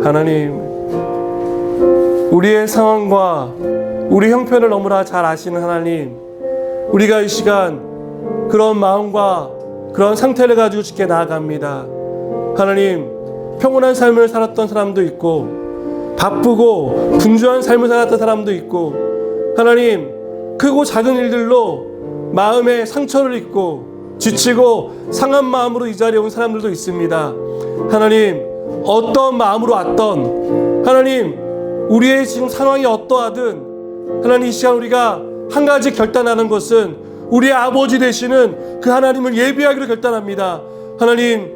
하나님, 우리의 상황과 우리 형편을 너무나 잘 아시는 하나님, 우리가 이 시간 그런 마음과 그런 상태를 가지고 주께 나아갑니다. 하나님, 평온한 삶을 살았던 사람도 있고 바쁘고 분주한 삶을 살았던 사람도 있고, 하나님, 크고 작은 일들로 마음에 상처를 입고 지치고 상한 마음으로 이 자리에 온 사람들도 있습니다. 하나님, 어떤 마음으로 왔던, 하나님, 우리의 지금 상황이 어떠하든 하나님, 이 시간 우리가 한 가지 결단하는 것은 우리의 아버지 되시는 그 하나님을 예배하기로 결단합니다. 하나님,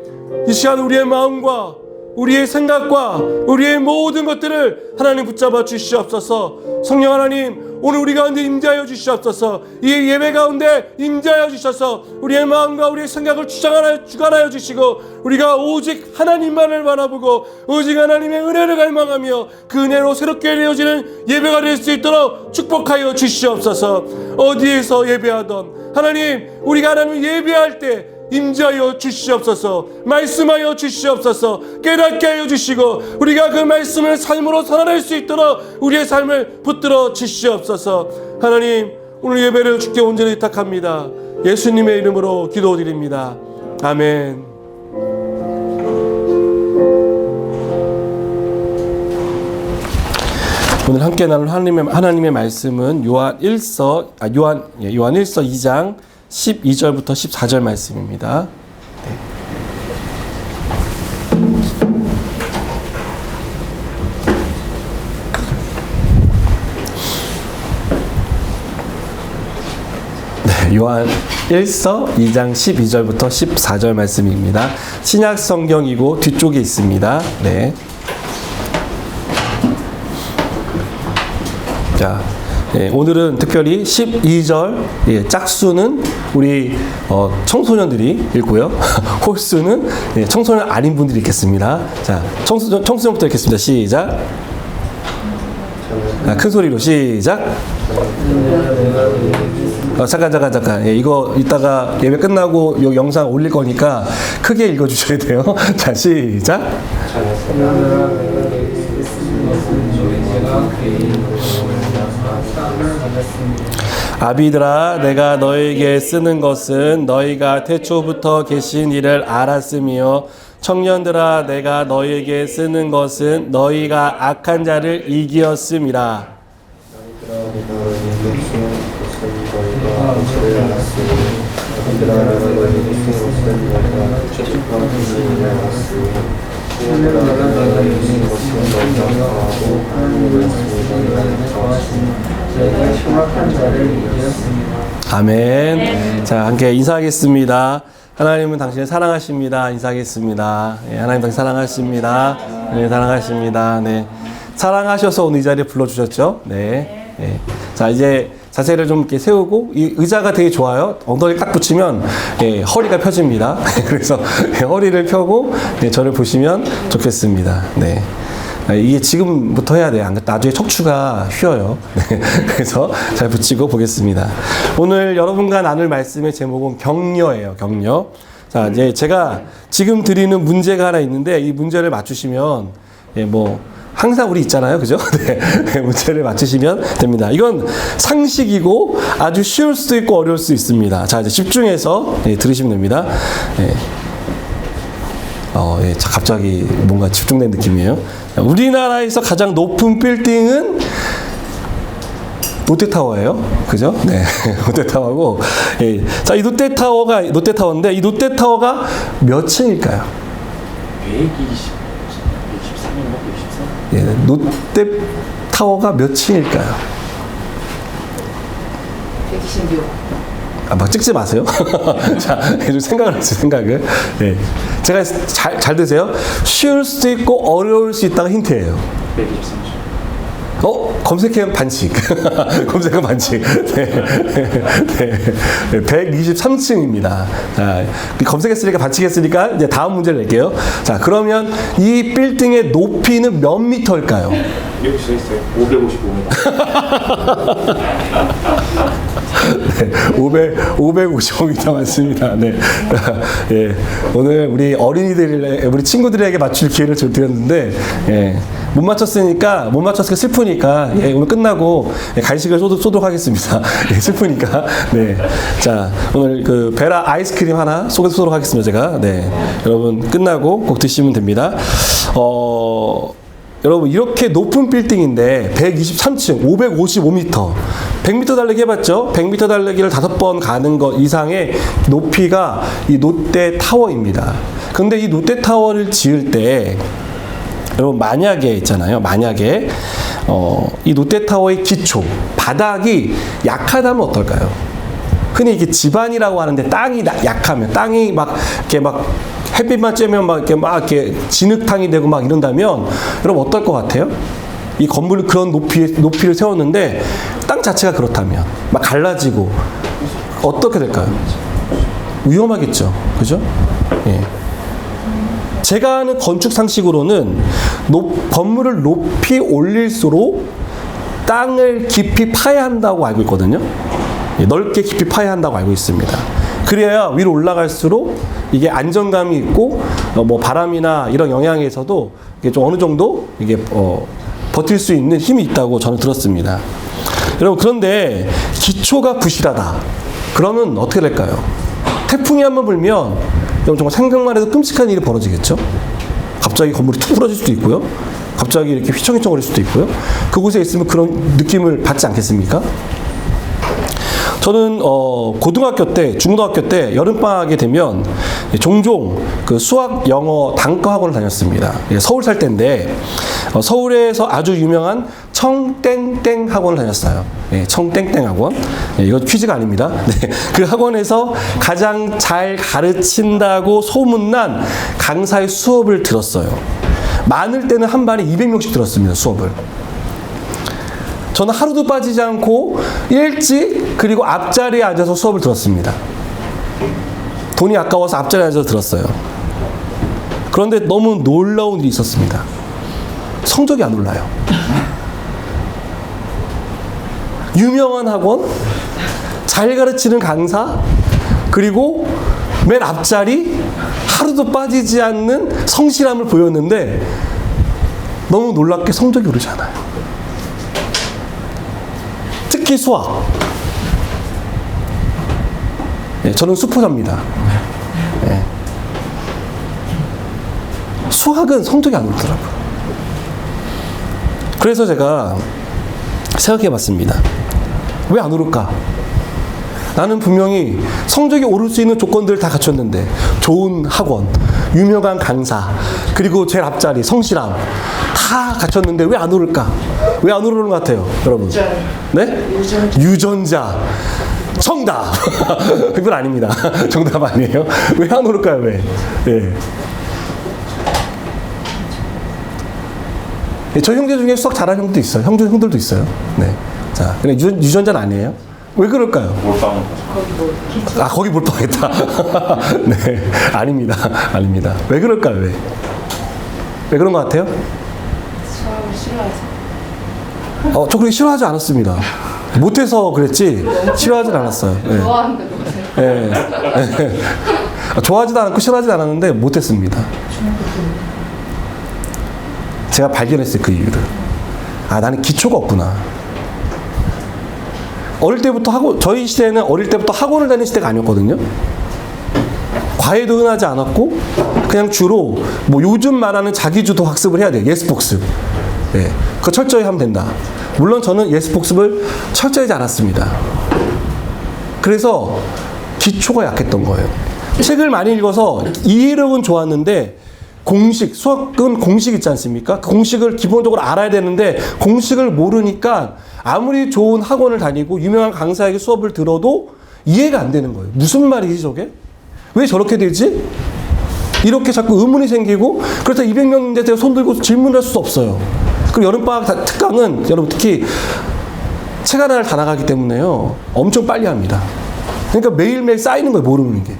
이 시간 우리의 마음과 우리의 생각과 우리의 모든 것들을 하나님 붙잡아 주시옵소서. 성령 하나님, 오늘 우리 가운데 임재하여 주시옵소서. 이 예배 가운데 임재하여 주셔서 우리의 마음과 우리의 생각을 주관하여 주시고, 우리가 오직 하나님만을 바라보고 오직 하나님의 은혜를 갈망하며 그 은혜로 새롭게 되어지는 예배가 될 수 있도록 축복하여 주시옵소서. 어디에서 예배하던 하나님, 우리가 하나님을 예배할 때 임재하여 주시옵소서. 말씀하여 주시옵소서. 깨닫게 하여 주시고 우리가 그 말씀을 삶으로 살아낼 수 있도록 우리의 삶을 붙들어 주시옵소서. 하나님, 오늘 예배를 주께 온전히 의탁합니다. 예수님의 이름으로 기도드립니다. 아멘. 오늘 함께 나눌 하나님의 말씀은 요한 1서 2장 12절부터 14절 말씀입니다. 네, 요한 1서 2장 12절부터 14절 말씀입니다. 신약 성경이고 뒤쪽에 있습니다. 네. 자, 오늘은 특별히 12절 짝수는 우리 청소년들이 읽고요. 홀수는 청소년 아닌 분들이 읽겠습니다. 자, 청소년부터 읽겠습니다. 시작. 큰 소리로 시작. 잠깐. 이거 이따가 예배 끝나고 이 영상 올릴 거니까 크게 읽어주셔야 돼요. 자, 시작. 아비들아, 내가 너에게 쓰는 것은 너희가 태초부터 계신 이를 알았으며, 청년들아, 내가 너희에게 쓰는 것은 너희가 악한 자를 이기었음이라. 아멘. 자, 함께 인사하겠습니다. 하나님은 당신을 사랑하십니다. 인사하겠습니다. 하나님 당신 사랑하십니다. 네, 사랑하십니다. 네, 사랑하셔서 오늘 이 자리에 불러주셨죠. 네. 자, 이제 자세를 좀 이렇게 세우고, 이 의자가 되게 좋아요. 엉덩이 딱 붙이면 허리가 펴집니다. 그래서 허리를 펴고 저를 보시면 좋겠습니다. 네. 이게 지금부터 해야 돼요. 나중에 척추가 휘어요. 네. 그래서 잘 붙이고 보겠습니다. 오늘 여러분과 나눌 말씀의 제목은 격려예요. 격려. 자, 이제 제가 지금 드리는 문제가 하나 있는데, 이 문제를 맞추시면 항상 우리 있잖아요. 그죠? 네. 문제를 맞추시면 됩니다. 이건 상식이고 아주 쉬울 수도 있고 어려울 수 있습니다. 자, 이제 집중해서 들으시면 됩니다. 네. 갑자기 뭔가 집중된 느낌이에요. 우리나라에서 가장 높은 빌딩은 롯데타워예요. 그죠? 네. 롯데타워고. 자, 이 롯데타워인데, 이 롯데타워가 몇 층일까요? 123인가? 124? 롯데타워가 몇 층일까요? 126. 막 찍지 마세요. 자, 좀 생각을 하세요, 생각을. 네. 제가 잘 드세요. 쉬울 수도 있고 어려울 수 있다가 힌트예요. 검색하면 반칙. 검색하면 반칙. 네. 네. 123층입니다. 자, 검색했으니까 반칙했으니까 이제 다음 문제를 낼게요. 자, 그러면 이 빌딩의 높이는 몇 미터일까요? 여기 써 있어요. 555m. 네, 555m 맞습니다. 네. 예, 오늘 우리 우리 친구들에게 맞출 기회를 드렸는데, 예, 못 맞췄으니까 슬프니까, 예, 오늘 끝나고 간식을 쏘도록 하겠습니다. 예, 슬프니까. 네. 자, 오늘 그 베라 아이스크림 하나 쏘도록 하겠습니다. 제가. 네. 여러분, 끝나고 꼭 드시면 됩니다. 여러분, 이렇게 높은 빌딩인데 123층, 555m, 100m 달리기 해봤죠? 100m 달리기를 5번 가는 것 이상의 높이가 이 롯데타워입니다. 근데 이 롯데타워를 지을 때 여러분, 만약에 있잖아요. 만약에 이 롯데타워의 기초, 바닥이 약하다면 어떨까요? 흔히 이게 지반이라고 하는데 땅이 약하면, 땅이 막 이렇게 막 햇빛만 쬐면 이렇게 진흙탕이 되고 막 이런다면 여러분 어떨 것 같아요? 이 건물을 그런 높이를 세웠는데 땅 자체가 그렇다면 막 갈라지고 어떻게 될까요? 위험하겠죠. 그죠? 예. 제가 아는 건축 상식으로는 건물을 높이 올릴수록 땅을 깊이 파야 한다고 알고 있거든요. 예, 넓게 깊이 파야 한다고 알고 있습니다. 그래야 위로 올라갈수록 이게 안정감이 있고 뭐 바람이나 이런 영향에서도 이게 좀 어느 정도 이게 버틸 수 있는 힘이 있다고 저는 들었습니다. 여러분, 그런데 기초가 부실하다. 그러면 어떻게 될까요? 태풍이 한번 불면 정말 생각만 해도 끔찍한 일이 벌어지겠죠. 갑자기 건물이 툭 부러질 수도 있고요. 갑자기 이렇게 휘청휘청거릴 수도 있고요. 그곳에 있으면 그런 느낌을 받지 않겠습니까? 저는 고등학교 때, 중고등학교 때 여름방학이 되면 종종 그 수학, 영어, 단과 학원을 다녔습니다. 서울 살 때인데 서울에서 아주 유명한 청땡땡 학원을 다녔어요. 네, 청땡땡 학원. 네, 이건 퀴즈가 아닙니다. 네, 그 학원에서 가장 잘 가르친다고 소문난 강사의 수업을 들었어요. 많을 때는 한 반에 200명씩 들었습니다. 수업을. 저는 하루도 빠지지 않고 일찍 그리고 앞자리에 앉아서 수업을 들었습니다. 돈이 아까워서 앞자리에 앉아서 들었어요. 그런데 너무 놀라운 일이 있었습니다. 성적이 안 올라요. 유명한 학원, 잘 가르치는 강사, 그리고 맨 앞자리, 하루도 빠지지 않는 성실함을 보였는데 너무 놀랍게 성적이 오르지 않아요. 특히 수학. 네, 저는 수포자입니다. 네. 수학은 성적이 안 오르더라고요. 그래서 제가 생각해 봤습니다. 왜 안 오를까? 나는 분명히 성적이 오를 수 있는 조건들을 다 갖췄는데, 좋은 학원, 유명한 강사, 그리고 제일 앞자리, 성실함 다 갖췄는데 왜 안 오를까? 왜 안 오르는 것 같아요, 여러분? 네? 유전자. 정답! 그건 아닙니다. 정답 아니에요. 왜 안 오를까요, 왜? 네. 네, 저희 형제 중에 수학 잘하는 형도 있어요. 형들도 있어요. 네. 자, 근데 유전자는 아니에요. 왜 그럴까요? 거기 몰빵했다. 네, 아닙니다. 아닙니다. 왜 그럴까요? 왜 그런 것 같아요? 수학을 싫어해서. 저 그렇게 싫어하지 않았습니다. 못해서 그랬지 싫어하진 않았어요. 네. 좋아하는데 못해요. 네. 좋아하지도 않고 싫어하지도 않았는데 못했습니다. 제가 발견했어요, 그 이유를. 나는 기초가 없구나. 어릴 때부터 저희 시대는 어릴 때부터 학원을 다니는 시대가 아니었거든요. 과외도 흔하지 않았고, 그냥 주로 뭐 요즘 말하는 자기주도 학습을 해야 돼요. 예습복습. 네. 그거 철저히 하면 된다. 물론 저는 예습복습을 철저히 하지 않았습니다. 그래서 기초가 약했던 거예요. 책을 많이 읽어서 이해력은 좋았는데, 수학은 공식 있지 않습니까? 그 공식을 기본적으로 알아야 되는데 공식을 모르니까 아무리 좋은 학원을 다니고 유명한 강사에게 수업을 들어도 이해가 안 되는 거예요. 무슨 말이지 저게? 왜 저렇게 되지? 이렇게 자꾸 의문이 생기고, 그래서 200명인데 제가 손 들고 질문할 수도 없어요. 그리고 여름방학 특강은 여러분 특히 책 하나를 다 나가기 때문에요. 엄청 빨리 합니다. 그러니까 매일매일 쌓이는 거예요. 모르는 게.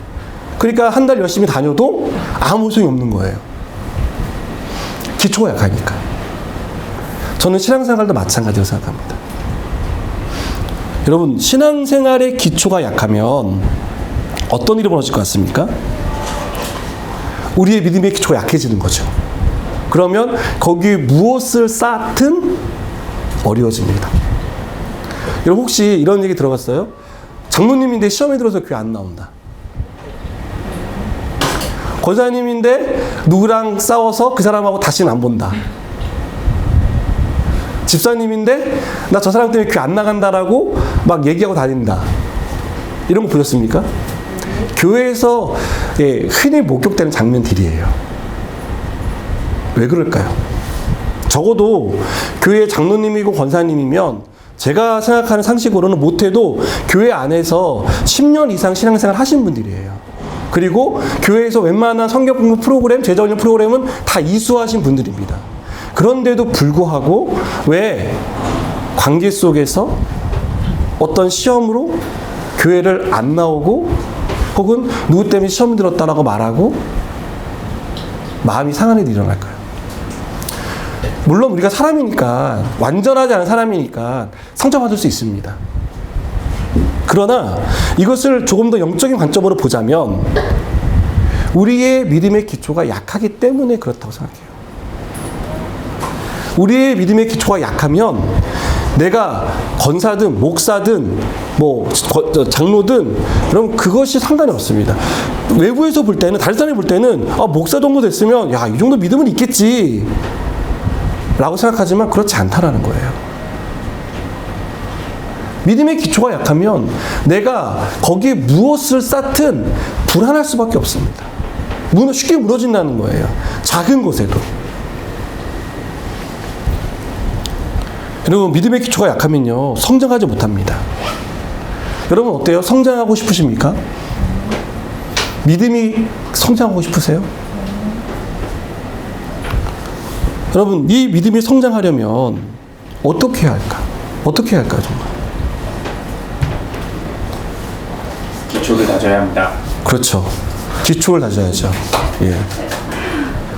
그러니까 한 달 열심히 다녀도 아무 소용이 없는 거예요. 기초가 약하니까. 저는 신앙생활도 마찬가지라고 생각합니다. 여러분, 신앙생활의 기초가 약하면 어떤 일이 벌어질 것 같습니까? 우리의 믿음의 기초가 약해지는 거죠. 그러면 거기에 무엇을 쌓든 어려워집니다. 여러분 혹시 이런 얘기 들어봤어요? 장로님인데 시험에 들어서 교회 안 나온다. 권사님인데 누구랑 싸워서 그 사람하고 다시는 안 본다. 집사님인데 나 저 사람 때문에 교회 안 나간다라고 막 얘기하고 다닌다. 이런 거 보셨습니까? 교회에서 흔히 목격되는 장면들이에요. 왜 그럴까요? 적어도 교회 장로님이고 권사님이면 제가 생각하는 상식으로는 못해도 교회 안에서 10년 이상 신앙생활 하신 분들이에요. 그리고 교회에서 웬만한 성경 공부 프로그램, 제자훈련 프로그램은 다 이수하신 분들입니다. 그런데도 불구하고 왜 관계 속에서 어떤 시험으로 교회를 안 나오고 혹은 누구 때문에 시험 들었다라고 말하고 마음이 상한 일이 일어날까요? 물론 우리가 사람이니까, 완전하지 않은 사람이니까 상처받을 수 있습니다. 그러나 이것을 조금 더 영적인 관점으로 보자면 우리의 믿음의 기초가 약하기 때문에 그렇다고 생각해요. 우리의 믿음의 기초가 약하면 내가 권사든 목사든 뭐 장로든 그럼 그것이 상관이 없습니다. 외부에서 볼 때는, 다른 사람이 볼 때는 목사 정도 됐으면 야, 이 정도 믿음은 있겠지 라고 생각하지만 그렇지 않다라는 거예요. 믿음의 기초가 약하면 내가 거기에 무엇을 쌓든 불안할 수밖에 없습니다. 쉽게 무너진다는 거예요. 작은 곳에도. 여러분, 믿음의 기초가 약하면요, 성장하지 못합니다. 여러분 어때요? 성장하고 싶으십니까? 믿음이 성장하고 싶으세요? 여러분, 이 믿음이 성장하려면 어떻게 해야 할까? 어떻게 해야 할까요, 정말? 기초를 다져야 합니다. 그렇죠. 기초를 다져야죠. 예.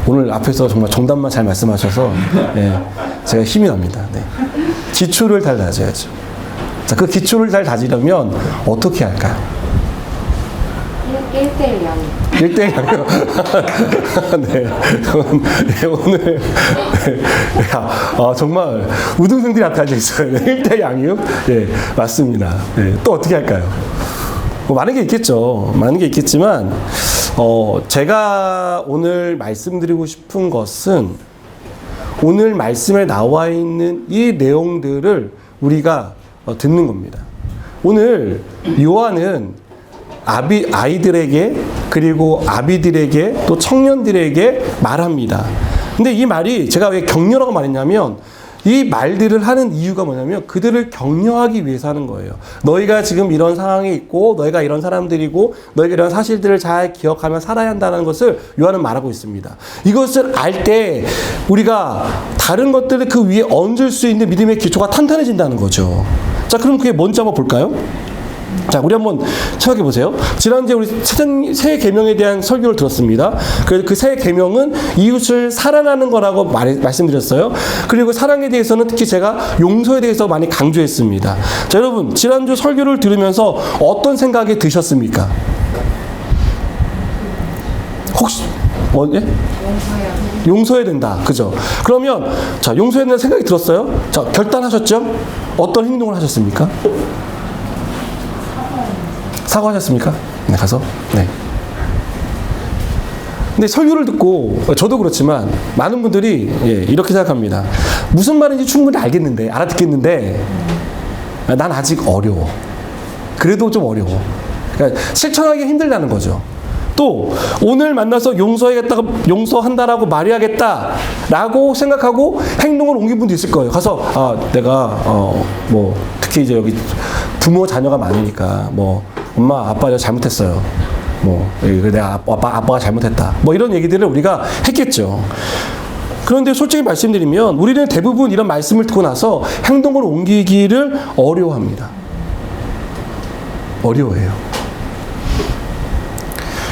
오늘 앞에서 정말 정답만 잘 말씀하셔서 예, 제가 힘이 납니다. 네. 기초를 잘 다져야죠. 자, 그 기초를 잘 다지려면 어떻게 할까요? 1대1 양. 1대1 양요? 네. 오늘. 야, 정말 우등생들이 나타나져 있어요. 1대1 양육? 예, 맞습니다. 예, 또 어떻게 할까요? 뭐 많은 게 있겠죠. 많은 게 있겠지만, 제가 오늘 말씀드리고 싶은 것은 오늘 말씀에 나와 있는 이 내용들을 우리가 듣는 겁니다. 오늘 요한은 아이들에게 그리고 아비들에게 또 청년들에게 말합니다. 근데 이 말이 제가 왜 격려라고 말했냐면 이 말들을 하는 이유가 뭐냐면 그들을 격려하기 위해서 하는 거예요. 너희가 지금 이런 상황에 있고 너희가 이런 사람들이고 너희가 이런 사실들을 잘 기억하며 살아야 한다는 것을 요한은 말하고 있습니다. 이것을 알 때 우리가 다른 것들을 그 위에 얹을 수 있는 믿음의 기초가 탄탄해진다는 거죠. 자, 그럼 그게 뭔지 한번 볼까요? 자, 우리 한번 생각해 보세요. 지난주에 우리 새 계명에 대한 설교를 들었습니다. 그래서 그 새 계명은 이웃을 사랑하는 거라고 말씀드렸어요. 그리고 사랑에 대해서는 특히 제가 용서에 대해서 많이 강조했습니다. 자, 여러분, 지난주 설교를 들으면서 어떤 생각이 드셨습니까? 혹시 예? 용서해야 된다. 그죠? 그러면 자, 용서해야 된다는 생각이 들었어요? 자, 결단하셨죠? 어떤 행동을 하셨습니까? 사과하셨습니까? 네, 가서. 네. 근데 설교를 듣고 저도 그렇지만 많은 분들이 이렇게 생각합니다. 무슨 말인지 충분히 알겠는데, 알아듣겠는데 난 아직 어려워. 그래도 좀 어려워. 그러니까 실천하기 힘들다는 거죠. 또 오늘 만나서 용서한다라고 말해야겠다라고 생각하고 행동을 옮긴 분도 있을 거예요. 가서 내가 뭐 특히 이제 여기 부모 자녀가 많으니까 뭐 엄마 아빠 저 잘못했어요. 뭐 내가 아빠가 잘못했다. 뭐 이런 얘기들을 우리가 했겠죠. 그런데 솔직히 말씀드리면 우리는 대부분 이런 말씀을 듣고 나서 행동으로 옮기기를 어려워합니다. 어려워해요.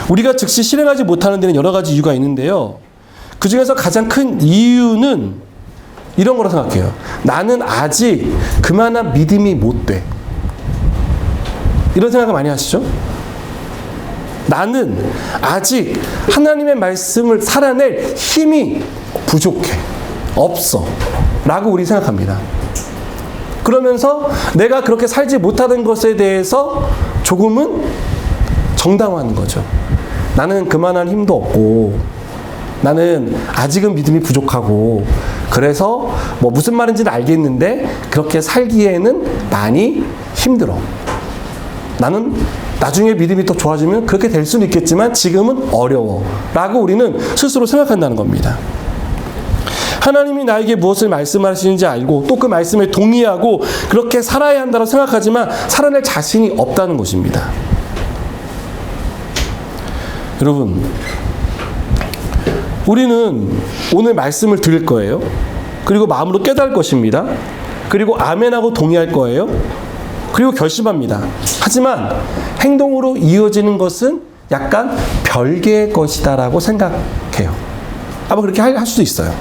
우리가 즉시 실행하지 못하는 데는 여러 가지 이유가 있는데요. 그 중에서 가장 큰 이유는 이런 거라 생각해요. 나는 아직 그만한 믿음이 못 돼. 이런 생각을 많이 하시죠? 나는 아직 하나님의 말씀을 살아낼 힘이 부족해. 없어. 라고 우리 생각합니다. 그러면서 내가 그렇게 살지 못하는 것에 대해서 조금은 정당화하는 거죠. 나는 그만한 힘도 없고 나는 아직은 믿음이 부족하고 그래서 뭐 무슨 말인지는 알겠는데 그렇게 살기에는 많이 힘들어. 나는 나중에 믿음이 더 좋아지면 그렇게 될 수는 있겠지만 지금은 어려워. 라고 우리는 스스로 생각한다는 겁니다. 하나님이 나에게 무엇을 말씀하시는지 알고 또 그 말씀에 동의하고 그렇게 살아야 한다고 생각하지만 살아낼 자신이 없다는 것입니다. 여러분, 우리는 오늘 말씀을 들을 거예요. 그리고 마음으로 깨달을 것입니다. 그리고 아멘하고 동의할 거예요. 그리고 결심합니다. 하지만 행동으로 이어지는 것은 약간 별개의 것이다라고 생각해요. 아마 그렇게 할 수도 있어요.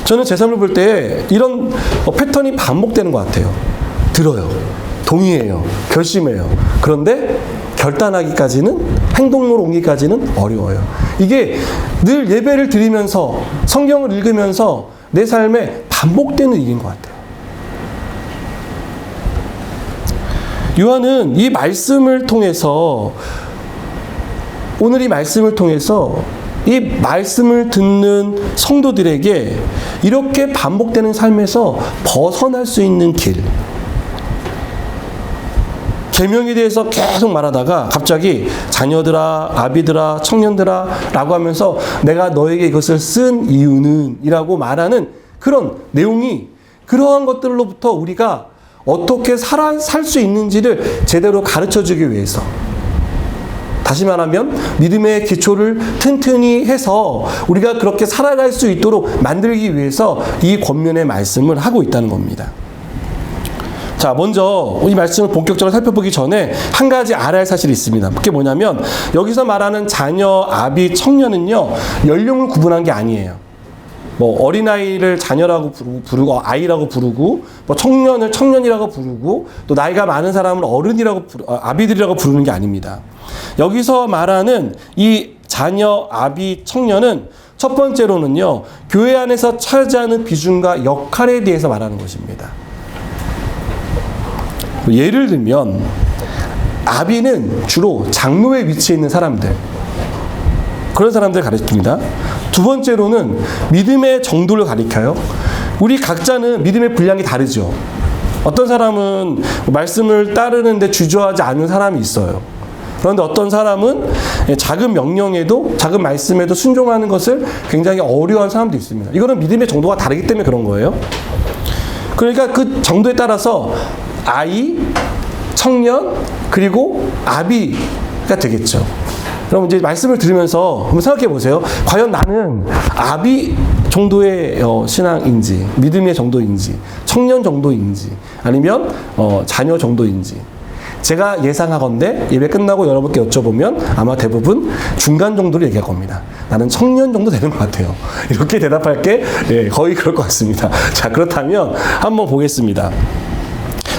저는 제 삶을 볼 때 이런 패턴이 반복되는 것 같아요. 들어요. 동의해요. 결심해요. 그런데 결단하기까지는, 행동으로 옮기기까지는 어려워요. 이게 늘 예배를 드리면서 성경을 읽으면서 내 삶에 반복되는 일인 것 같아요. 요한은 이 말씀을 통해서, 오늘 이 말씀을 통해서 이 말씀을 듣는 성도들에게 이렇게 반복되는 삶에서 벗어날 수 있는 길, 계명에 대해서 계속 말하다가 갑자기 자녀들아, 아비들아, 청년들아 라고 하면서 내가 너에게 이것을 쓴 이유는 이라고 말하는 그런 내용이, 그러한 것들로부터 우리가 어떻게 살 수 있는지를 제대로 가르쳐주기 위해서, 다시 말하면 믿음의 기초를 튼튼히 해서 우리가 그렇게 살아갈 수 있도록 만들기 위해서 이 권면의 말씀을 하고 있다는 겁니다. 자, 먼저 이 말씀을 본격적으로 살펴보기 전에 한 가지 알아야 할 사실이 있습니다. 그게 뭐냐면 여기서 말하는 자녀, 아비, 청년은요, 연령을 구분한 게 아니에요. 뭐 어린아이를 자녀라고 부르고 아이라고 부르고, 뭐 청년을 청년이라고 부르고, 또 나이가 많은 사람을 어른이라고 아비들이라고 부르는 게 아닙니다. 여기서 말하는 이 자녀, 아비, 청년은 첫 번째로는요, 교회 안에서 차지하는 비중과 역할에 대해서 말하는 것입니다. 예를 들면 아비는 주로 장로의 위치에 있는 사람들, 그런 사람들을 가리킵니다. 두 번째로는 믿음의 정도를 가리켜요. 우리 각자는 믿음의 분량이 다르죠. 어떤 사람은 말씀을 따르는데 주저하지 않는 사람이 있어요. 그런데 어떤 사람은 작은 명령에도, 작은 말씀에도 순종하는 것을 굉장히 어려워하는 사람도 있습니다. 이거는 믿음의 정도가 다르기 때문에 그런 거예요. 그러니까 그 정도에 따라서 아이, 청년, 그리고 아비가 되겠죠. 그럼 이제 말씀을 들으면서 한번 생각해 보세요. 과연 나는 아비 정도의 신앙인지, 믿음의 정도인지, 청년 정도인지, 아니면 자녀 정도인지. 제가 예상하건대 예배 끝나고 여러분께 여쭤보면 아마 대부분 중간 정도를 얘기할 겁니다. 나는 청년 정도 되는 것 같아요. 이렇게 대답할게 거의 그럴 것 같습니다. 자, 그렇다면 한번 보겠습니다.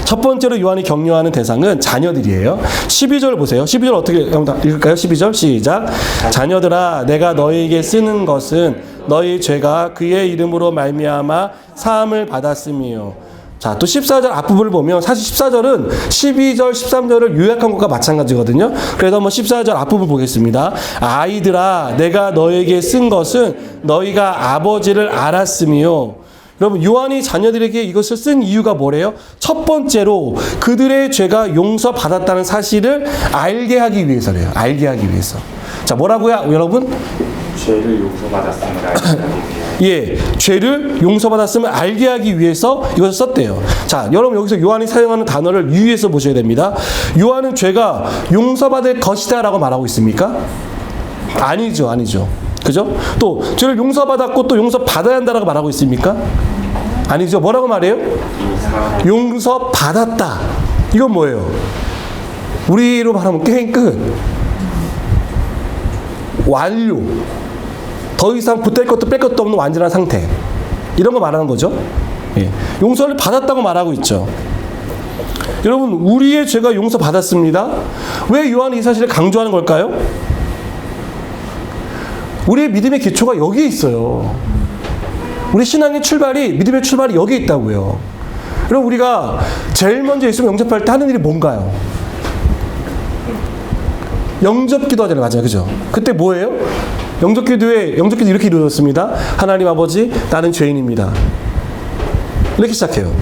첫 번째로 요한이 격려하는 대상은 자녀들이에요. 12절 보세요. 12절 어떻게 읽을까요? 12절 시작. 자녀들아, 내가 너희에게 쓰는 것은 너희 죄가 그의 이름으로 말미암아 사함을 받았음이요. 자, 또 14절 앞부분을 보면 사실 14절은 12절, 13절을 요약한 것과 마찬가지거든요. 그래서 한번 14절 앞부분 보겠습니다. 아이들아, 내가 너에게 쓴 것은 너희가 아버지를 알았음이요. 여러분, 요한이 자녀들에게 이것을 쓴 이유가 뭐래요? 첫 번째로 그들의 죄가 용서받았다는 사실을 알게 하기 위해서래요. 알게 하기 위해서. 자, 뭐라고요, 여러분? 죄를 용서받았음을 알게 하기 위해. 예, 죄를 용서받았음을 알게 하기 위해서 이것을 썼대요. 자, 여러분 여기서 요한이 사용하는 단어를 유의해서 보셔야 됩니다. 요한은 죄가 용서받을 것이다 라고 말하고 있습니까? 아니죠, 아니죠. 그죠? 또 죄를 용서받았고 또 용서받아야 한다라고 말하고 있습니까? 아니죠. 뭐라고 말해요? 용서받았다. 이건 뭐예요? 우리로 말하면 게임 끝. 완료. 더 이상 붙을 것도 뺄 것도 없는 완전한 상태. 이런 거 말하는 거죠. 예. 용서를 받았다고 말하고 있죠. 여러분, 우리의 죄가 용서받았습니다. 왜 요한이 이 사실을 강조하는 걸까요? 우리의 믿음의 기초가 여기에 있어요. 우리 신앙의 출발이, 믿음의 출발이 여기에 있다고요. 그럼 우리가 제일 먼저 예수님 영접할 때 하는 일이 뭔가요? 영접 기도하잖아요. 맞아요. 그죠? 그때 뭐예요? 영접 기도 이렇게 이루어졌습니다. 하나님 아버지, 나는 죄인입니다. 이렇게 시작해요.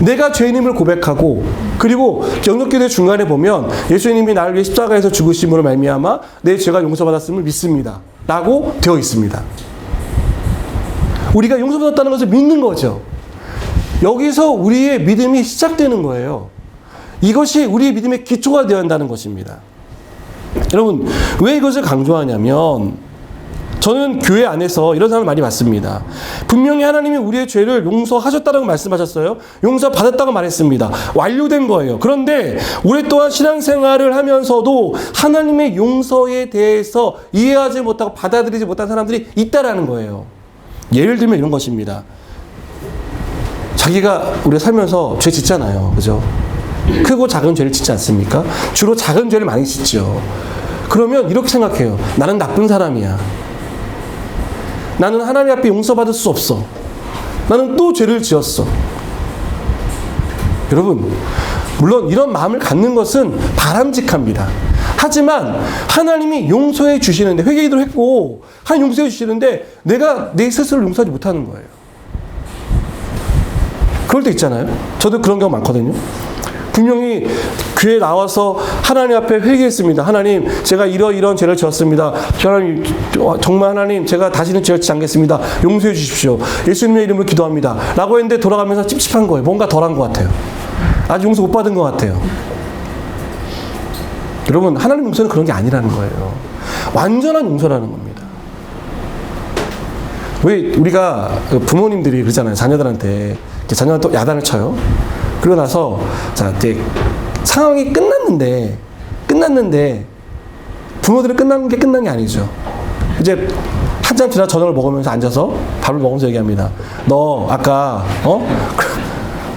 내가 죄인임을 고백하고, 그리고 영접 기도의 중간에 보면 예수님이 나를 위해 십자가에서 죽으심으로 말미암아 내 죄가 용서받았음을 믿습니다. 라고 되어 있습니다. 우리가 용서받았다는 것을 믿는 거죠. 여기서 우리의 믿음이 시작되는 거예요. 이것이 우리의 믿음의 기초가 되어야 한다는 것입니다. 여러분, 왜 이것을 강조하냐면, 저는 교회 안에서 이런 사람을 많이 봤습니다. 분명히 하나님이 우리의 죄를 용서하셨다고 말씀하셨어요. 용서받았다고 말했습니다. 완료된 거예요. 그런데 오랫동안 신앙생활을 하면서도 하나님의 용서에 대해서 이해하지 못하고 받아들이지 못한 사람들이 있다라는 거예요. 예를 들면 이런 것입니다. 자기가 우리가 살면서 죄 짓잖아요. 그죠? 크고 작은 죄를 짓지 않습니까? 주로 작은 죄를 많이 짓죠. 그러면 이렇게 생각해요. 나는 나쁜 사람이야. 나는 하나님 앞에 용서받을 수 없어. 나는 또 죄를 지었어. 여러분, 물론 이런 마음을 갖는 것은 바람직합니다. 하지만 하나님이 용서해 주시는데, 회개기도를 했고 하나님 용서해 주시는데 내가 내 스스로를 용서하지 못하는 거예요. 그럴 때 있잖아요. 저도 그런 경우 많거든요. 분명히 교회에 나와서 하나님 앞에 회개했습니다. 하나님, 제가 이런 죄를 지었습니다. 하나님, 정말 하나님, 제가 다시는 죄를 짓지 않겠습니다. 용서해 주십시오. 예수님의 이름으로 기도합니다. 라고 했는데 돌아가면서 찝찝한 거예요. 뭔가 덜한 것 같아요. 아직 용서 못 받은 것 같아요. 여러분, 하나님 용서는 그런 게 아니라는 거예요. 완전한 용서라는 겁니다. 왜 우리가 부모님들이 그러잖아요. 자녀들한테 또 야단을 쳐요. 그러고 나서 자, 이제 상황이 끝났는데 부모들은 끝난 게 아니죠. 이제 한참 지나 저녁을 먹으면서 앉아서 밥을 먹으면서 얘기합니다. 너 아까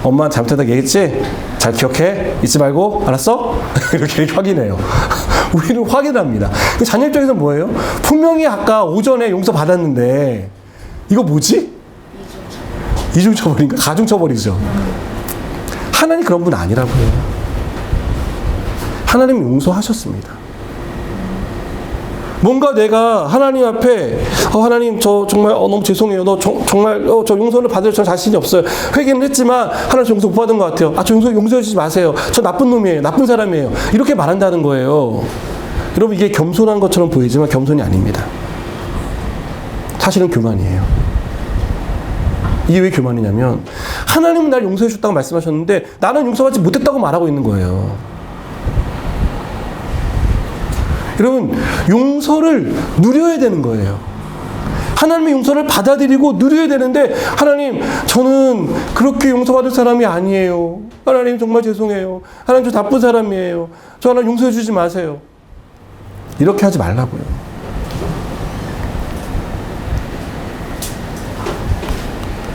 엄마 잘못했다고 얘기했지? 잘 기억해? 잊지 말고. 알았어? 이렇게 확인해요. 우리는 확인합니다. 자녀 입장에서 뭐예요? 분명히 아까 오전에 용서 받았는데 이거 뭐지? 이중처벌인가? 가중처벌이죠. 하나님 그런 분 아니라고요. 하나님 용서하셨습니다. 뭔가 내가 하나님 앞에 하나님 저 정말 너무 죄송해요. 정말 저 용서를 받을 저 자신이 없어요. 회개는 했지만 하나님 저 용서 못 받은 것 같아요. 저 용서해 주지 마세요. 저 나쁜 놈이에요. 나쁜 사람이에요. 이렇게 말한다는 거예요. 여러분, 이게 겸손한 것처럼 보이지만 겸손이 아닙니다. 사실은 교만이에요. 이게 왜 교만이냐면 하나님은 날 용서해 줬다고 말씀하셨는데 나는 용서받지 못했다고 말하고 있는 거예요. 여러분, 용서를 누려야 되는 거예요. 하나님의 용서를 받아들이고 누려야 되는데, 하나님, 저는 그렇게 용서받을 사람이 아니에요. 하나님, 정말 죄송해요. 하나님, 저 나쁜 사람이에요. 저 하나님 용서해 주지 마세요. 이렇게 하지 말라고요.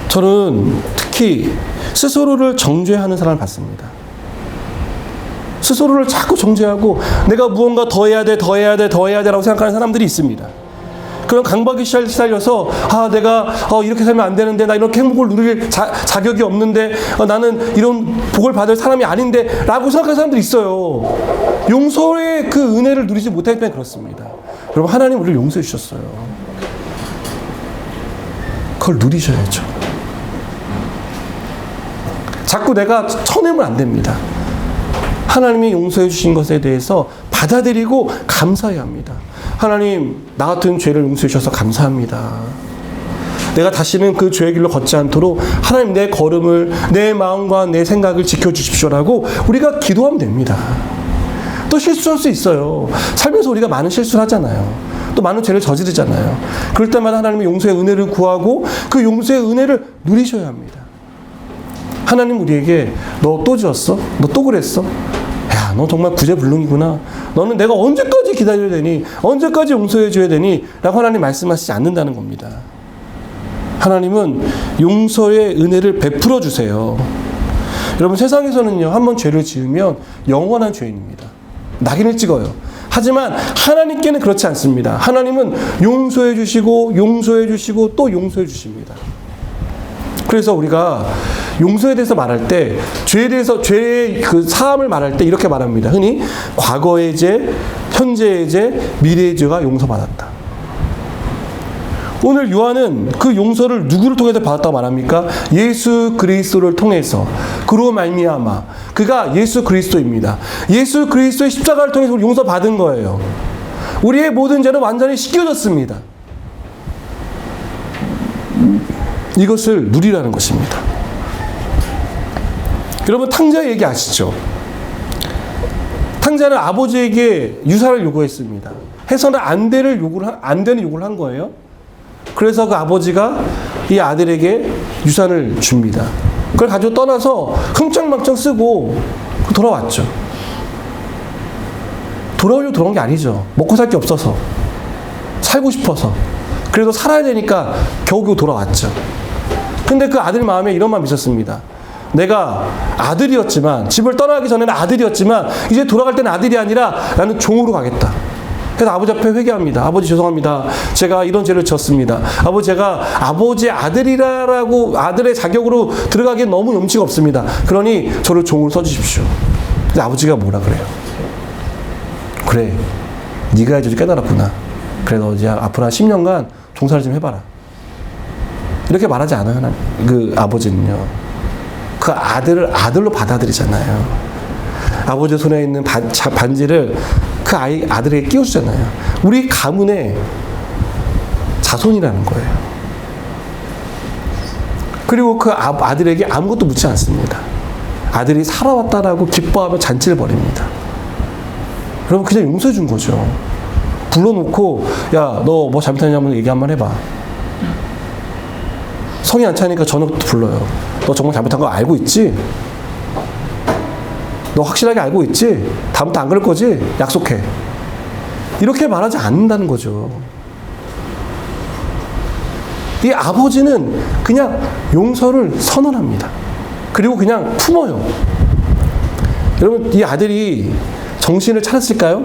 저는 특히 스스로를 정죄하는 사람을 봤습니다. 스스로를 자꾸 정죄하고 내가 무언가 더 해야 돼 라고 생각하는 사람들이 있습니다. 그런 강박이 시달려서 내가 이렇게 살면 안 되는데, 나 이렇게 행복을 누릴 자격이 없는데, 나는 이런 복을 받을 사람이 아닌데 라고 생각하는 사람들이 있어요. 용서의 그 은혜를 누리지 못하기 때문에 그렇습니다. 여러분, 하나님 우리를 용서해 주셨어요. 그걸 누리셔야죠. 자꾸 내가 쳐내면 안 됩니다. 하나님이 용서해 주신 것에 대해서 받아들이고 감사해야 합니다. 하나님, 나 같은 죄를 용서해 주셔서 감사합니다. 내가 다시는 그 죄의 길로 걷지 않도록 하나님 내 걸음을, 내 마음과 내 생각을 지켜주십시오라고 우리가 기도하면 됩니다. 또 실수할 수 있어요. 살면서 우리가 많은 실수를 하잖아요. 또 많은 죄를 저지르잖아요. 그럴 때마다 하나님의 용서의 은혜를 구하고 그 용서의 은혜를 누리셔야 합니다. 하나님 우리에게 너 또 지었어? 너 또 그랬어? 야, 너 정말 구제불능이구나. 너는 내가 언제까지 기다려야 되니? 언제까지 용서해 줘야 되니? 라고 하나님 말씀하시지 않는다는 겁니다. 하나님은 용서의 은혜를 베풀어 주세요. 여러분, 세상에서는요, 한번 죄를 지으면 영원한 죄인입니다. 낙인을 찍어요. 하지만 하나님께는 그렇지 않습니다. 하나님은 용서해 주시고 용서해 주시고 또 용서해 주십니다. 그래서 우리가 용서에 대해서 말할 때, 죄에 대해서, 죄의 그 사함을 말할 때 이렇게 말합니다. 흔히 과거의 죄, 현재의 죄, 미래의 죄가 용서받았다. 오늘 요한은 그 용서를 누구를 통해서 받았다고 말합니까? 예수 그리스도를 통해서. 그로 말미암아. 그가 예수 그리스도입니다. 예수 그리스도의 십자가를 통해서 우리 용서받은 거예요. 우리의 모든 죄는 완전히 씻겨졌습니다. 이것을 누리라는 것입니다. 여러분, 탕자 얘기 아시죠? 탕자는 아버지에게 유산을 요구했습니다. 해서는 안 되는 요구를 한 거예요. 그래서 그 아버지가 이 아들에게 유산을 줍니다. 그걸 가지고 떠나서 흥청망청 쓰고 돌아왔죠. 돌아오려고 돌아온 게 아니죠. 먹고 살 게 없어서, 살고 싶어서. 그래도 살아야 되니까 겨우겨우 돌아왔죠. 근데 그 아들 마음에 이런 마음이 있었습니다. 내가 아들이었지만, 집을 떠나기 전에는 아들이었지만 이제 돌아갈 때는 아들이 아니라 나는 종으로 가겠다. 그래서 아버지 앞에 회개합니다. 아버지 죄송합니다. 제가 이런 죄를 지었습니다. 아버지, 제가 아버지의 아들이라고 아들의 자격으로 들어가기엔 너무 염치가 없습니다. 그러니 저를 종으로 써주십시오. 근데 아버지가 뭐라 그래요? 그래, 네가 이제 깨달았구나. 그래, 너 이제 앞으로 한 10년간 종사를 좀 해봐라. 이렇게 말하지 않아요, 하나님. 그 아버지는요. 그 아들을 아들로 받아들이잖아요. 아버지 손에 있는 반지를 그 아들에게 끼워주잖아요. 우리 가문의 자손이라는 거예요. 그리고 그 아들에게 아무것도 묻지 않습니다. 아들이 살아왔다라고 기뻐하며 잔치를 벌입니다. 여러분, 그냥 용서해 준 거죠. 불러놓고, 야, 너 뭐 잘못했냐면 얘기 한번 해봐. 성이 안 차니까 저녁 불러요. 너 정말 잘못한 거 알고 있지? 너 확실하게 알고 있지? 다음부터 안 그럴 거지? 약속해. 이렇게 말하지 않는다는 거죠. 이 아버지는 그냥 용서를 선언합니다. 그리고 그냥 품어요. 여러분, 이 아들이 정신을 차렸을까요?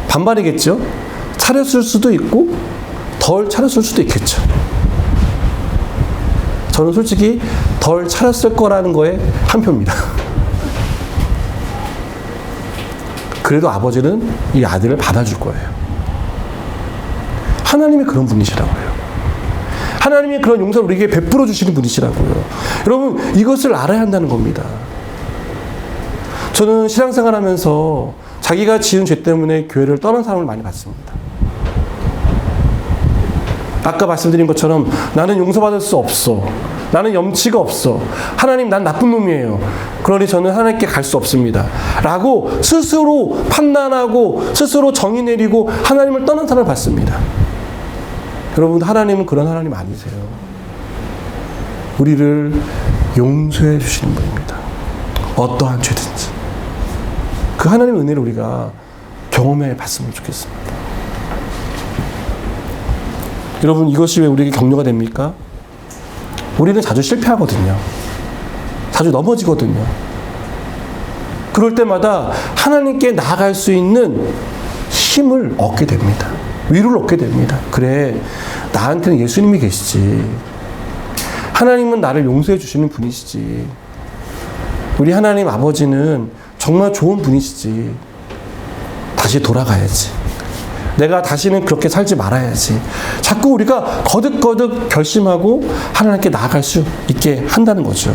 반반이겠죠? 차렸을 수도 있고 덜 차렸을 수도 있겠죠. 저는 솔직히 덜 차렸을 거라는 거에 한 표입니다. 그래도 아버지는 이 아들을 받아줄 거예요. 하나님이 그런 분이시라고요. 하나님이 그런 용서를 우리에게 베풀어 주시는 분이시라고요. 여러분, 이것을 알아야 한다는 겁니다. 저는 신앙생활 하면서 자기가 지은 죄 때문에 교회를 떠난 사람을 많이 봤습니다. 아까 말씀드린 것처럼 나는 용서받을 수 없어. 나는 염치가 없어. 하나님, 난 나쁜 놈이에요. 그러니 저는 하나님께 갈 수 없습니다. 라고 스스로 판단하고 스스로 정의 내리고 하나님을 떠난 사람을 봤습니다. 여러분, 하나님은 그런 하나님 아니세요. 우리를 용서해 주시는 분입니다. 어떠한 죄든지. 그 하나님의 은혜를 우리가 경험해 봤으면 좋겠습니다. 여러분, 이것이 왜 우리에게 격려가 됩니까? 우리는 자주 실패하거든요. 자주 넘어지거든요. 그럴 때마다 하나님께 나아갈 수 있는 힘을 얻게 됩니다. 위로를 얻게 됩니다. 그래, 나한테는 예수님이 계시지. 하나님은 나를 용서해 주시는 분이시지. 우리 하나님 아버지는 정말 좋은 분이시지. 다시 돌아가야지. 내가 다시는 그렇게 살지 말아야지. 자꾸 우리가 거듭거듭 결심하고 하나님께 나아갈 수 있게 한다는 거죠.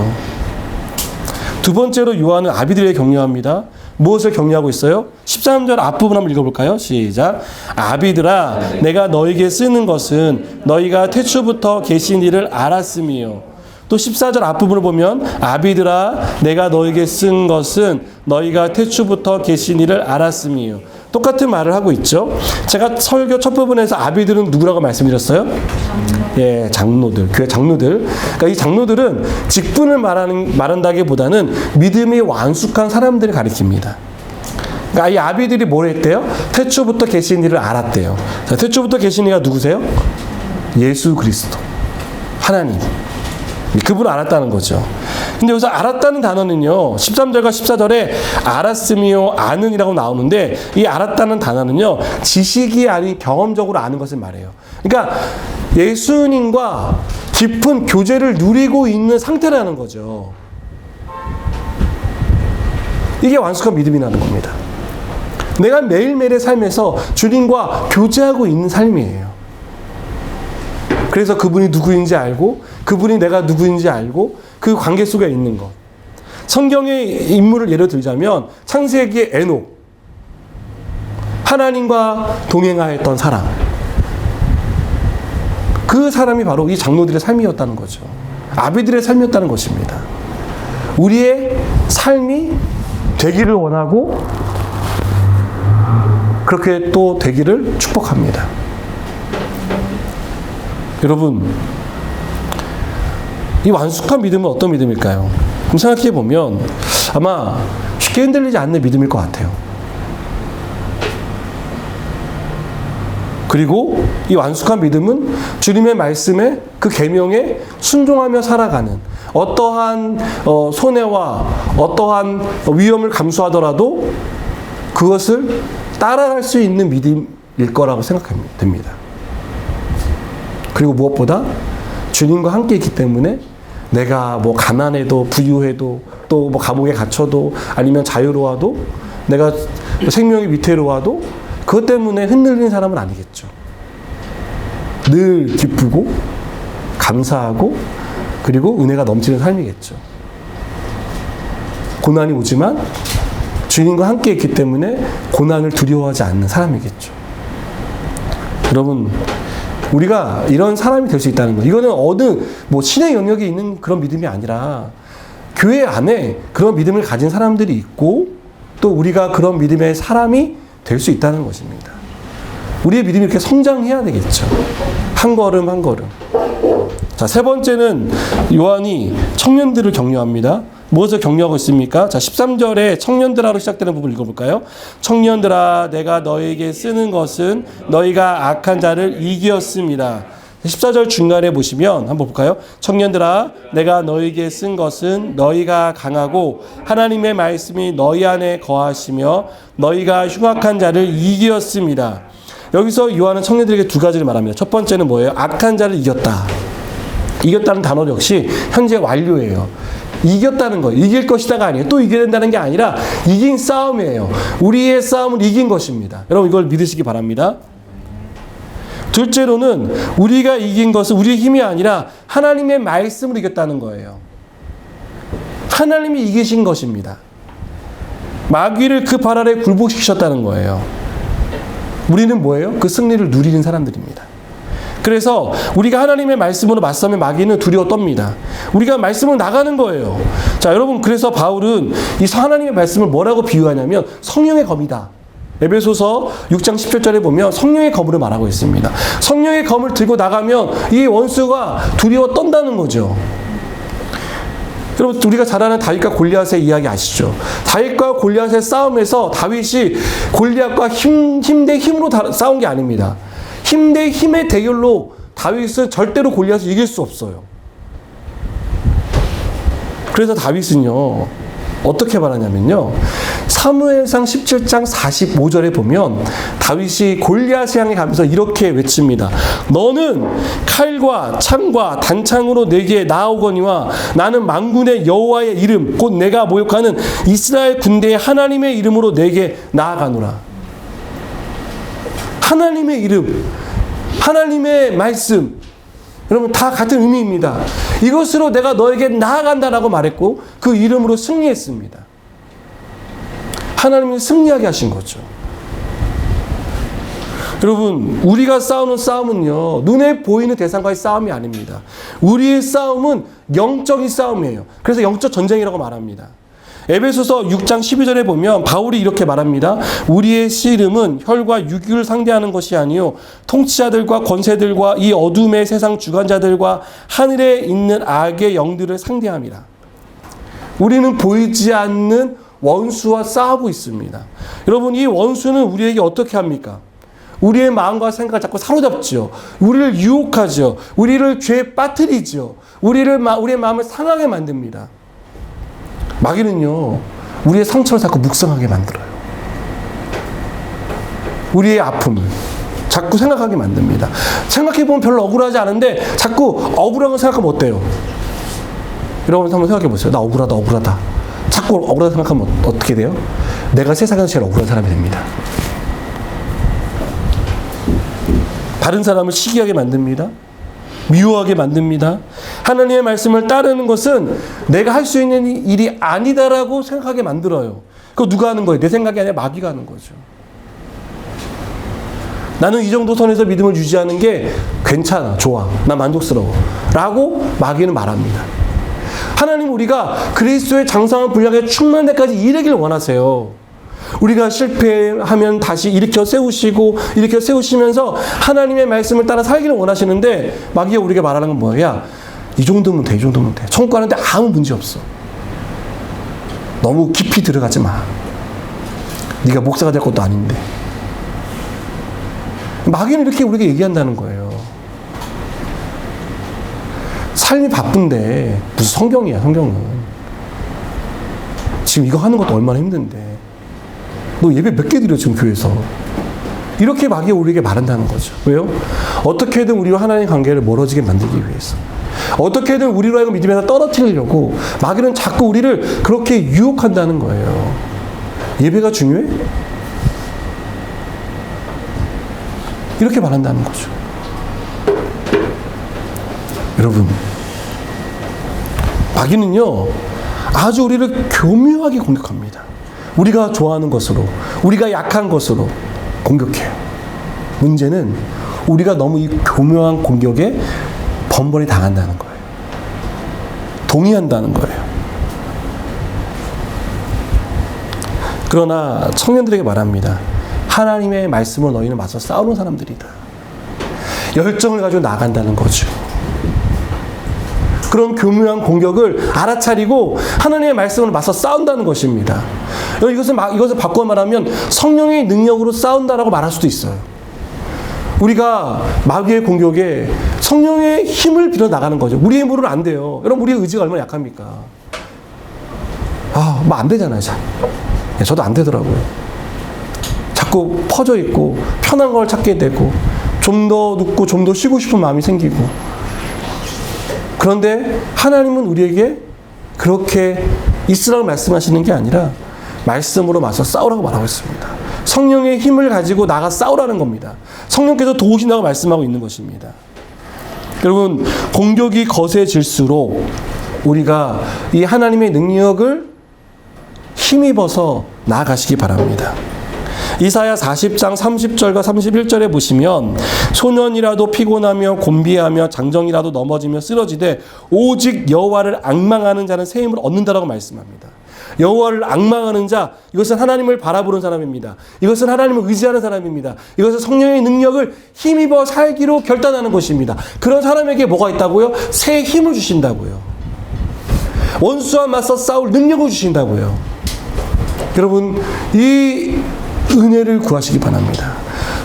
두 번째로 요한은 아비들에게 격려합니다. 무엇을 격려하고 있어요? 13절 앞부분 한번 읽어볼까요? 시작. 아비들아, 내가 너에게 쓰는 것은 너희가 태초부터 계신 이를 알았음이요. 또 14절 앞부분을 보면 아비들아, 내가 너에게 쓴 것은 너희가 태초부터 계신 이를 알았음이요. 똑같은 말을 하고 있죠. 제가 설교 첫 부분에서 아비들은 누구라고 말씀드렸어요? 예, 장로들, 교회 장로들. 그러니까 이 장로들은 직분을 말한다기보다는 믿음이 완숙한 사람들을 가리킵니다. 그러니까 이 아비들이 뭘 했대요? 태초부터 계신 이를 알았대요. 자, 태초부터 계신 이가 누구세요? 예수 그리스도, 하나님. 그분을 알았다는 거죠. 근데 여기서 알았다는 단어는요, 13절과 14절에 알았음이요, 아는이라고 나오는데, 이 알았다는 단어는요, 지식이 아닌 경험적으로 아는 것을 말해요. 그러니까 예수님과 깊은 교제를 누리고 있는 상태라는 거죠. 이게 완숙한 믿음이라는 겁니다. 내가 매일매일의 삶에서 주님과 교제하고 있는 삶이에요. 그래서 그분이 누구인지 알고, 그분이 내가 누구인지 알고, 그 관계 속에 있는 것. 성경의 인물을 예로 들자면 창세기의 에녹, 하나님과 동행하였던 사람. 그 사람이 바로 이 장로들의 삶이었다는 거죠. 아비들의 삶이었다는 것입니다. 우리의 삶이 되기를 원하고 그렇게 또 되기를 축복합니다. 여러분, 이 완숙한 믿음은 어떤 믿음일까요? 그럼 생각해 보면 아마 쉽게 흔들리지 않는 믿음일 것 같아요. 그리고 이 완숙한 믿음은 주님의 말씀에 그 계명에 순종하며 살아가는, 어떠한 손해와 어떠한 위험을 감수하더라도 그것을 따라갈 수 있는 믿음일 거라고 생각됩니다. 그리고 무엇보다 주님과 함께 있기 때문에 내가 뭐 가난해도 부유해도 또 뭐 감옥에 갇혀도 아니면 자유로워도 내가 생명이 위태로워도 그것 때문에 흔들리는 사람은 아니겠죠. 늘 기쁘고 감사하고 그리고 은혜가 넘치는 삶이겠죠. 고난이 오지만 주님과 함께 있기 때문에 고난을 두려워하지 않는 사람이겠죠. 여러분, 우리가 이런 사람이 될 수 있다는 거. 이거는 어느 뭐 신의 영역에 있는 그런 믿음이 아니라 교회 안에 그런 믿음을 가진 사람들이 있고 또 우리가 그런 믿음의 사람이 될 수 있다는 것입니다. 우리의 믿음이 이렇게 성장해야 되겠죠. 한 걸음 한 걸음. 자, 세 번째는 요한이 청년들을 격려합니다. 무엇을 격려하고 있습니까? 자, 13절에 청년들아로 시작되는 부분을 읽어볼까요? 청년들아, 내가 너에게 쓰는 것은 너희가 악한 자를 이기었습니다. 14절 중간에 보시면 한번 볼까요? 청년들아, 내가 너희에게 쓴 것은 너희가 강하고 하나님의 말씀이 너희 안에 거하시며 너희가 흉악한 자를 이기었습니다. 여기서 요한은 청년들에게 두 가지를 말합니다. 첫 번째는 뭐예요? 악한 자를 이겼다. 이겼다는 단어 역시 현재 완료예요. 이겼다는 거예요. 이길 것이다가 아니에요. 또 이겨야 된다는 게 아니라 이긴 싸움이에요. 우리의 싸움을 이긴 것입니다. 여러분, 이걸 믿으시기 바랍니다. 둘째로는 우리가 이긴 것은 우리의 힘이 아니라 하나님의 말씀으로 이겼다는 거예요. 하나님이 이기신 것입니다. 마귀를 그 발 아래 굴복시키셨다는 거예요. 우리는 뭐예요? 그 승리를 누리는 사람들입니다. 그래서 우리가 하나님의 말씀으로 맞서면 마귀는 두려워 떱니다. 우리가 말씀으로 나가는 거예요. 자, 여러분, 그래서 바울은 이 하나님의 말씀을 뭐라고 비유하냐면 성령의 검이다. 에베소서 6장 17절에 보면 성령의 검으로 말하고 있습니다. 성령의 검을 들고 나가면 이 원수가 두려워 떤다는 거죠. 여러분, 우리가 잘 아는 다윗과 골리앗의 이야기 아시죠? 다윗과 골리앗의 싸움에서 다윗이 골리앗과 힘 대 힘으로 싸운 게 아닙니다. 힘 대 힘의 대결로 다윗은 절대로 골리앗을 이길 수 없어요. 그래서 다윗은요, 어떻게 말하냐면요, 사무엘상 17장 45절에 보면 다윗이 골리앗을 향해 가면서 이렇게 외칩니다. 너는 칼과 창과 단창으로 내게 나아오거니와 나는 만군의 여호와의 이름 곧 내가 모욕하는 이스라엘 군대의 하나님의 이름으로 내게 나아가노라. 하나님의 이름, 하나님의 말씀, 여러분 다 같은 의미입니다. 이것으로 내가 너에게 나아간다라고 말했고 그 이름으로 승리했습니다. 하나님이 승리하게 하신 거죠. 여러분, 우리가 싸우는 싸움은요, 눈에 보이는 대상과의 싸움이 아닙니다. 우리의 싸움은 영적인 싸움이에요. 그래서 영적 전쟁이라고 말합니다. 에베소서 6장 12절에 보면 바울이 이렇게 말합니다. 우리의 씨름은 혈과 육을 상대하는 것이 아니요 통치자들과 권세들과 이 어둠의 세상 주관자들과 하늘에 있는 악의 영들을 상대함이라. 우리는 보이지 않는 원수와 싸우고 있습니다. 여러분, 이 원수는 우리에게 어떻게 합니까? 우리의 마음과 생각을 자꾸 사로잡죠. 우리를 유혹하죠. 우리를 죄에 빠뜨리죠. 우리의 마음을 상하게 만듭니다. 마귀는요, 우리의 상처를 자꾸 묵상하게 만들어요. 우리의 아픔을 자꾸 생각하게 만듭니다. 생각해보면 별로 억울하지 않은데 자꾸 억울한 거 생각하면 어때요? 여러분 한번 생각해보세요. 나 억울하다. 자꾸 억울하다 생각하면 어떻게 돼요? 내가 세상에서 제일 억울한 사람이 됩니다. 다른 사람을 시기하게 만듭니다. 미워하게 만듭니다. 하나님의 말씀을 따르는 것은 내가 할 수 있는 일이 아니다라고 생각하게 만들어요. 그거 누가 하는 거예요? 내 생각이 아니라 마귀가 하는 거죠. 나는 이 정도 선에서 믿음을 유지하는 게 괜찮아, 좋아, 나 만족스러워 라고 마귀는 말합니다. 하나님 우리가 그리스도의 장성한 분량에 충만할 때까지 일하기를 원하세요. 우리가 실패하면 다시 일으켜 세우시면서 하나님의 말씀을 따라 살기를 원하시는데 마귀가 우리에게 말하는 건 뭐야? 이 정도면 돼. 천국 가는데 아무 문제 없어. 너무 깊이 들어가지 마. 네가 목사가 될 것도 아닌데. 마귀는 이렇게 우리에게 얘기한다는 거예요. 삶이 바쁜데 무슨 성경이야, 성경은. 지금 이거 하는 것도 얼마나 힘든데. 너 예배 몇 개 드려 지금 교회에서. 이렇게 마귀가 우리에게 말한다는 거죠. 왜요? 어떻게든 우리와 하나님의 관계를 멀어지게 만들기 위해서. 어떻게든 우리로 하여금 믿음에서 떨어뜨리려고 마귀는 자꾸 우리를 그렇게 유혹한다는 거예요. 예배가 중요해? 이렇게 말한다는 거죠. 여러분, 마귀는요 아주 우리를 교묘하게 공격합니다. 우리가 좋아하는 것으로, 우리가 약한 것으로 공격해요. 문제는 우리가 너무 이 교묘한 공격에 번번이 당한다는 거예요. 동의한다는 거예요. 그러나 청년들에게 말합니다. 하나님의 말씀으로 너희는 맞서 싸우는 사람들이다. 열정을 가지고 나간다는 거죠. 그런 교묘한 공격을 알아차리고 하나님의 말씀으로 맞서 싸운다는 것입니다. 이것을 바꿔 말하면 성령의 능력으로 싸운다라고 말할 수도 있어요. 우리가 마귀의 공격에 성령의 힘을 빌어 나가는 거죠. 우리의 힘으로는 안 돼요. 여러분, 우리의 의지가 얼마나 약합니까? 뭐 안 되잖아요. 저도 안 되더라고요. 자꾸 퍼져 있고 편한 걸 찾게 되고 좀 더 눕고 좀 더 쉬고 싶은 마음이 생기고. 그런데 하나님은 우리에게 그렇게 있으라고 말씀하시는 게 아니라 말씀으로 맞서 싸우라고 말하고 있습니다. 성령의 힘을 가지고 나가 싸우라는 겁니다. 성령께서 도우신다고 말씀하고 있는 것입니다. 여러분, 공격이 거세질수록 우리가 이 하나님의 능력을 힘입어서 나아가시기 바랍니다. 이사야 40장 30절과 31절에 보시면 소년이라도 피곤하며 곤비하며 장정이라도 넘어지며 쓰러지되 오직 여호와를 앙망하는 자는 새 힘을 얻는다라고 말씀합니다. 여호와를 앙망하는 자, 이것은 하나님을 바라보는 사람입니다. 이것은 하나님을 의지하는 사람입니다. 이것은 성령의 능력을 힘입어 살기로 결단하는 것입니다. 그런 사람에게 뭐가 있다고요? 새 힘을 주신다고요. 원수와 맞서 싸울 능력을 주신다고요. 여러분, 이 은혜를 구하시기 바랍니다.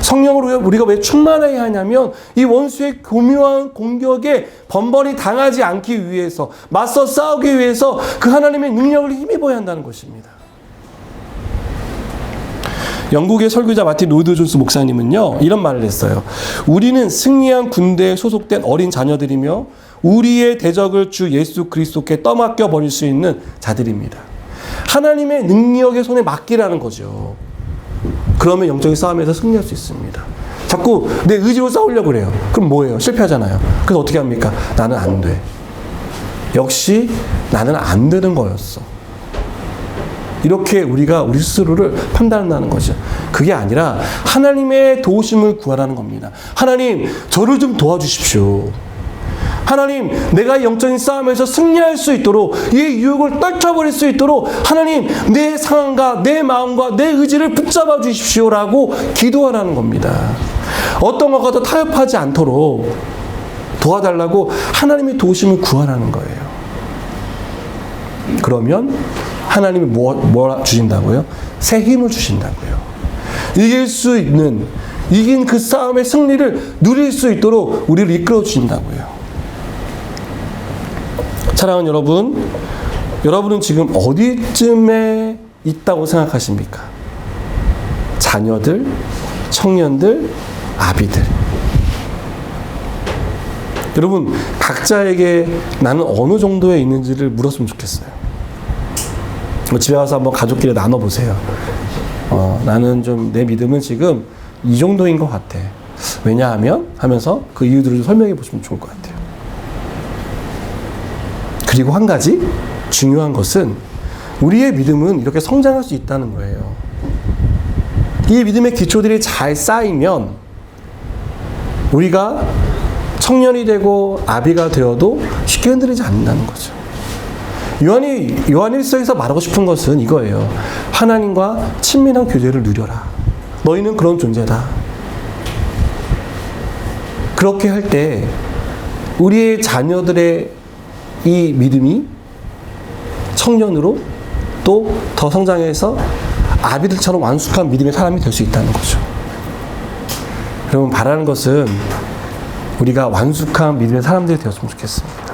성령으로 우리가 왜 충만해야 하냐면 이 원수의 교묘한 공격에 번번이 당하지 않기 위해서, 맞서 싸우기 위해서 그 하나님의 능력을 힘입어야 한다는 것입니다. 영국의 설교자 마틴 로이드 존스 목사님은요 이런 말을 했어요. 우리는 승리한 군대에 소속된 어린 자녀들이며 우리의 대적을 주 예수 그리스도께 떠맡겨 버릴 수 있는 자들입니다. 하나님의 능력의 손에 맡기라는 거죠. 그러면 영적인 싸움에서 승리할 수 있습니다. 자꾸 내 의지로 싸우려고 그래요. 그럼 뭐예요? 실패하잖아요. 그래서 어떻게 합니까? 나는 안 돼. 역시 나는 안 되는 거였어. 이렇게 우리가 우리 스스로를 판단한다는 거죠. 그게 아니라 하나님의 도우심을 구하라는 겁니다. 하나님, 저를 좀 도와주십시오. 하나님, 내가 영적인 싸움에서 승리할 수 있도록, 이 유혹을 떨쳐버릴 수 있도록 하나님, 내 상황과 내 마음과 내 의지를 붙잡아 주십시오라고 기도하라는 겁니다. 어떤 것과도 타협하지 않도록 도와달라고 하나님의 도우심을 구하라는 거예요. 그러면 하나님이 뭐 주신다고요? 새 힘을 주신다고요. 이긴 그 싸움의 승리를 누릴 수 있도록 우리를 이끌어 주신다고요. 사랑하는 여러분, 여러분은 지금 어디쯤에 있다고 생각하십니까? 자녀들, 청년들, 아비들. 여러분, 각자에게 나는 어느 정도에 있는지를 물었으면 좋겠어요. 집에 와서 한번 가족끼리 나눠보세요. 나는 좀 내 믿음은 지금 이 정도인 것 같아. 왜냐하면 하면서 그 이유들을 설명해 보시면 좋을 것 같아요. 그리고 한 가지 중요한 것은 우리의 믿음은 이렇게 성장할 수 있다는 거예요. 이 믿음의 기초들이 잘 쌓이면 우리가 청년이 되고 아비가 되어도 쉽게 흔들리지 않는다는 거죠. 요한일서에서 말하고 싶은 것은 이거예요. 하나님과 친밀한 교제를 누려라. 너희는 그런 존재다. 그렇게 할 때 우리의 자녀들의 이 믿음이 청년으로 또 더 성장해서 아비들처럼 완숙한 믿음의 사람이 될 수 있다는 거죠. 여러분, 바라는 것은 우리가 완숙한 믿음의 사람들이 되었으면 좋겠습니다.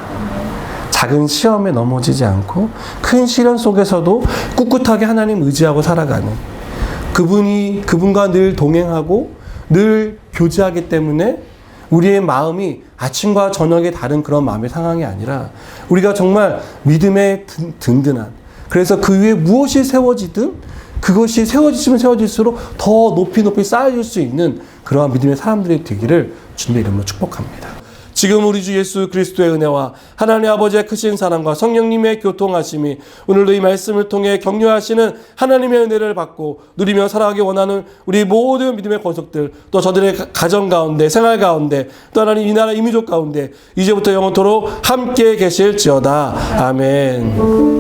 작은 시험에 넘어지지 않고 큰 시련 속에서도 꿋꿋하게 하나님 의지하고 살아가는, 그분과 늘 동행하고 늘 교제하기 때문에 우리의 마음이 아침과 저녁에 다른 그런 마음의 상황이 아니라 우리가 정말 믿음에 든든한, 그래서 그 위에 무엇이 세워지든 그것이 세워지면 세워질수록 더 높이 쌓여질 수 있는 그러한 믿음의 사람들이 되기를 주님의 이름으로 축복합니다. 지금 우리 주 예수 그리스도의 은혜와 하나님 아버지의 크신 사랑과 성령님의 교통하심이 오늘도 이 말씀을 통해 격려하시는 하나님의 은혜를 받고 누리며 살아가기 원하는 우리 모든 믿음의 권속들, 또 저들의 가정 가운데, 생활 가운데, 또 하나님 이 나라 이민족 가운데 이제부터 영원토록 함께 계실지어다. 아멘.